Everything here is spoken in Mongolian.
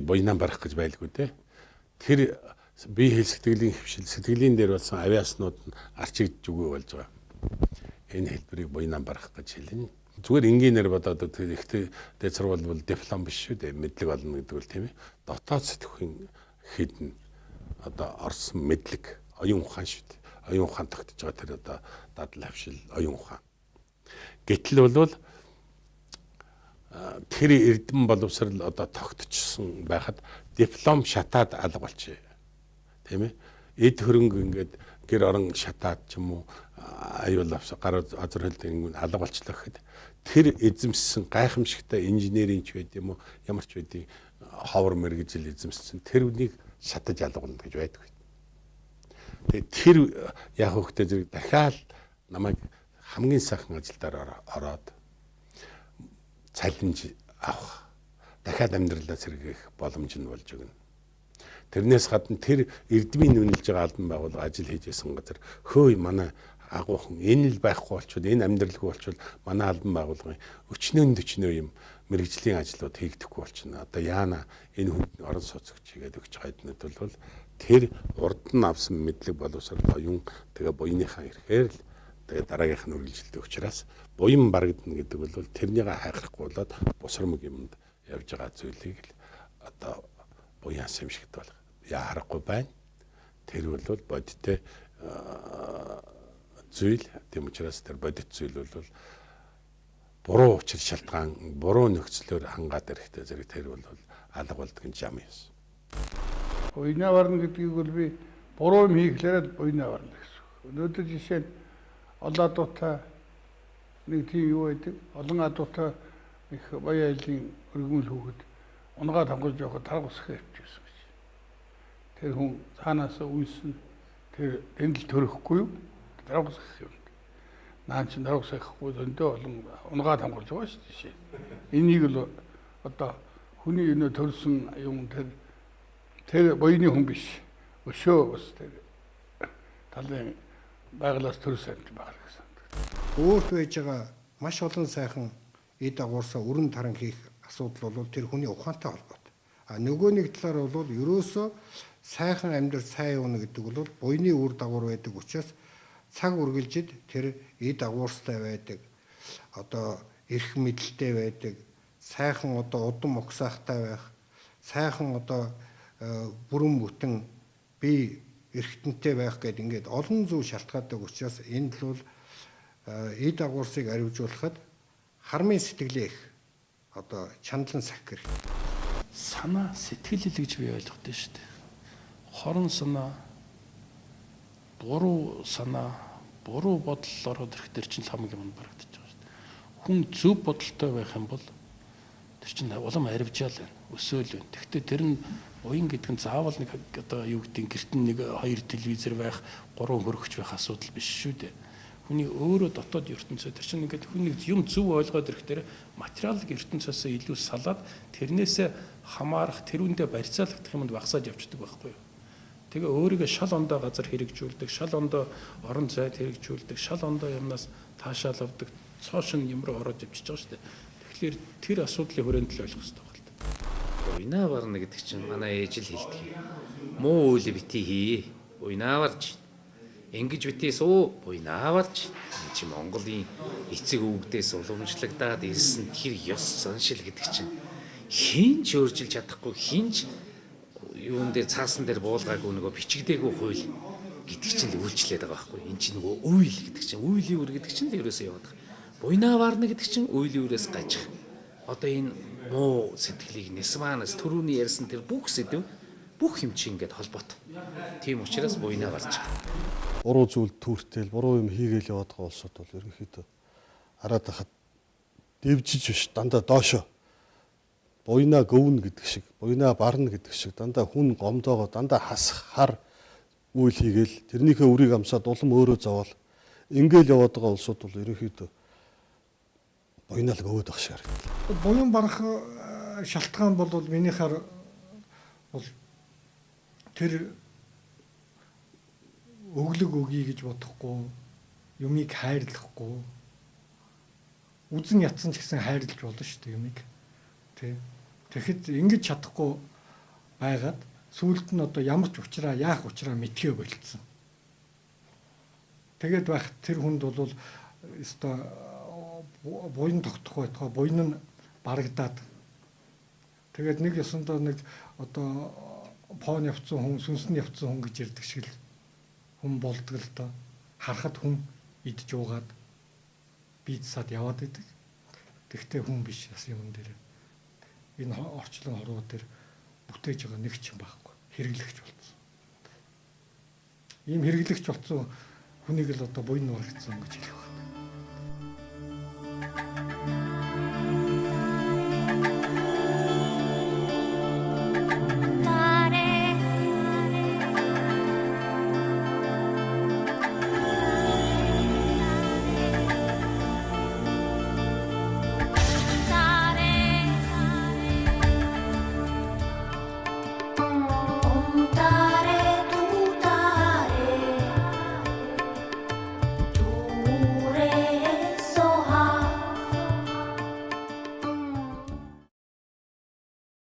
буйнаан барах гэж байлгүй те. Тэр бие хэл сэтгэлийн хвшил сэтгэлийн дээр болсон авиаснууд нь арчигдж өгөө болж байгаа. Энэ хэлбэрийг буйнаан барах гэж хэлнэ. Зүгээр энгийнээр бодоод ихтэй дээд сургууль бол диплом биш шүү дээ. Мэдлэг олно гэдэг бол тийм ээ. Дотоод сэтгхийн хідэн одоо орсон мэдлэг оюун ухаан шүү дээ. Оюун ухаан тогтож байгаа тэр одоо дадал хавшил оюун ухаан. Гэтэл бол тэр эрдэм боловсрал одоо тогтчихсон байхад диплом шатаад алга болчихъя. Тийм ээ. Эд хөрөнгө ингээд гэр орон шатаад ч юм уу аюул гар азар хэлдэг алга болчлоо гэхэд тэр эзэмссэн гайхамшигтай инженерийн ч байд юм уу ямар ч байдгийг ховор мэргэжил эзэмссэн тэр үнийг шатаж алгуулна гэж байдаг. Тэгээ тэр яг хөөхтэй зэрэг дахиад намайг хамгийн сайхан ажилдаар ороод цалинж авах дахиад амьдралаа сэргээх боломж нь болж өгнө. Тэрнээс гадна тэр эрдмийн үнэлж байгаа албан байгууллага ажил хийж исэн газар хөөе манай агуухан энэ л байхгүй болчихвол энэ амьдралгүй болчихвол манай албан байгууллагын өчнөө юм мэрэгжлийн ажлууд хийгдэхгүй болчихно. Одоо яана энэ хүнд орон сууцгч хийгээд өгч хайднууд бол тэр урд нь авсан мэдлэг боловсрол оюун тэгээ буйныхаа ирэхээр л тэгээ дараагийнх нь үргэлжилдэг учраас буян барагдана гэдэг бол тэрнийг хайхрахгүй болоод бусрамг юмд явж байгаа зүйлийг л одоо буян сэмшигт бол яарахгүй байна. Тэр бол бодиттой зүйл тийм учраас тэр бодит зүйл бол буруу учир шалтгаан буруу нөхцлөөр хангаад ирэхтэй зэрэг тэр бол алга болдог юм жам юм. Буйнаа барна гэдгийг бол би буруу юм хийхлээр буйнаа барна гэсэн. Өнөөдөр жишээ нь олон адуутай нэг тийм юу байдаг. Олон адуутай их баяа айлын өргөмөл хүүхэд унгаад хангаж явахад тарга усах явчихсан гэж. Тэр хүн цаанаас үйсэн тэр эндэл төрөхгүй юу? Тарга усах юм. Нaan чин тарга усахгүй зөндөө олон унгаад хангаж байгаа шүү дээ. Энийг л одоо хүний өнөө төрсөн юм тэр буйны хүн биш. Өшөө бас тэр талын байгалаас төрсөн юм байна гэсэн. Өөрт байж байгаа маш олон сайхан эд агуурсаа өрн таран хийх асуудал бол тэр хүний ухаантай холбоотой. А нөгөө нэг талаар бол ерөөсөө сайхан амьдрал сайн явна гэдэг бол буйны үр дагавар байдаг учраас цаг үргэлжид тэр эд агуурстай байдаг. Одоо эрх мэдэлтэй байдаг. Сайхан одоо удам угсаахтай байх. Сайхан одоо бүрэн бүтэн бие эрхтэнтэй байх гэдэг ингээд олон зүйл шалтгаалдаг учраас энд бол эд агуурсыг аривжуулахад хармын сэтгэлээ их одоо чандлан сахих хэрэгтэй. Санаа сэтгэл гэж би ойлгохтой шүү дээ. Хорон санаа, буруу бодол ороод ирэхдээ чинь хамгийн юм барагдаж байгаа шүү дээ. Хүн зөв бодолтой байх юм бол тэр чинь улам аривжаал байна, өсөөл байна. Гэхдээ тэр нь уян гэдэг нь заавал нэг одоо юу гэдэг гэрт нь нэг хоёр телевизэр байх, гурван хөрөгч байх асуудал биш шүү дээ. Хүний өөрөө дотоод ертөнцөө тэр чинь ингээд хүн нэг юм зөв ойлгоод ирэхээр материалын ертөнцөөс илүү салаад тэрнээсээ хамаарах тэрүүндээ барьцаалагдах юмд багасаад явчихдаг байхгүй юу. Тэгээ өөрийгөө шал ондоо газар хэрэгжүүлдэг, шал ондоо орон зайд хэрэгжүүлдэг, шал ондоо юмнаас таашаал авдаг, цоошин юм руу ороод явчихж байгаа шүү дээ. Тэгэхээр тэр асуудлын хүрээнд л ойлгох хэрэгтэй байна. Буйнаа барна гэдэг чинь манай ээж л хэлдэг. Муу үйл бити хий. Буйнаа барж. Ингэж бити суу буйнаа барж. Энэ чи Монголын эцэг өвгдөөс уламжлагдаад ирсэн тэр ёс заншил гэдэг чинь хинч өөрчилж чадахгүй хинч юун дээр цаасан дээр буулгаагүй нөгөө бичигдээгүй хууль гэдэг чинь л үйлчлээд байгаа байхгүй. Энэ чинь нөгөө үйл гэдэг чинь үйлийн үр гэдэг чинь л ерөөсөө яваад байгаа. Буйнаа барна гэдэг чинь үйлийн үрээс гажих. Одоо энэ муу сэтгэлийг нэсманаас төрөүний ярьсан тэр бүх сэдв бүх юм чи ингээд холбоотой. Тийм учраас буйнаа барж байгаа. Буруу зүйл түүртэл буруу юм хийгээл яваад байгаа улсууд бол ерөнхийдөө хараад хахад дэвжиж биш дандаа доошоо буйнаа гөвнө гэдэг шиг, буйнаа барна гэдэг шиг дандаа хүн гомдоогоо дандаа хасах хар үйл хийгээл тэрнийхээ үрийг амсаад улам өөрөө зовоол ингээл яваад байгаа улсууд бол ерөнхийдөө буйнаал гөвөд ах шиг харагдав. Буян барах шалтгаан бол минийхаар бол тэр өглөг өгье гэж бодохгүй, юмыг хайрлахгүй, үзэн ятсан ч гэсэн хайрлаж болно шүү дээ юмыг. Тэгэхэд ингэж чадахгүй байгаад сүүлд нь одоо ямар ч учраа яах учраа мэдхээ болцсон. Тэгээд байх тэр хүнд бол өстой буян тогтох байтугай буян нь барагдаад тэгээд нэг ёсондоо нэг одоо пон явцсан хүн, сүнсэн явцсан хүн гэж ярьдаг шиг л хүн болдог л доо. Харахад хүн идж уугаад бийцсад яваад идэг. Тэгтээ хүн биш бас юм дээр. Энэ орчлон хорвоо дээр бүтээж байгаа нэг ч юм байхгүй. Хэрэглэгч болсон. Ийм хэрэглэгч болсон хүнийг л одоо буйн нуурагдсан гэж хэлэх.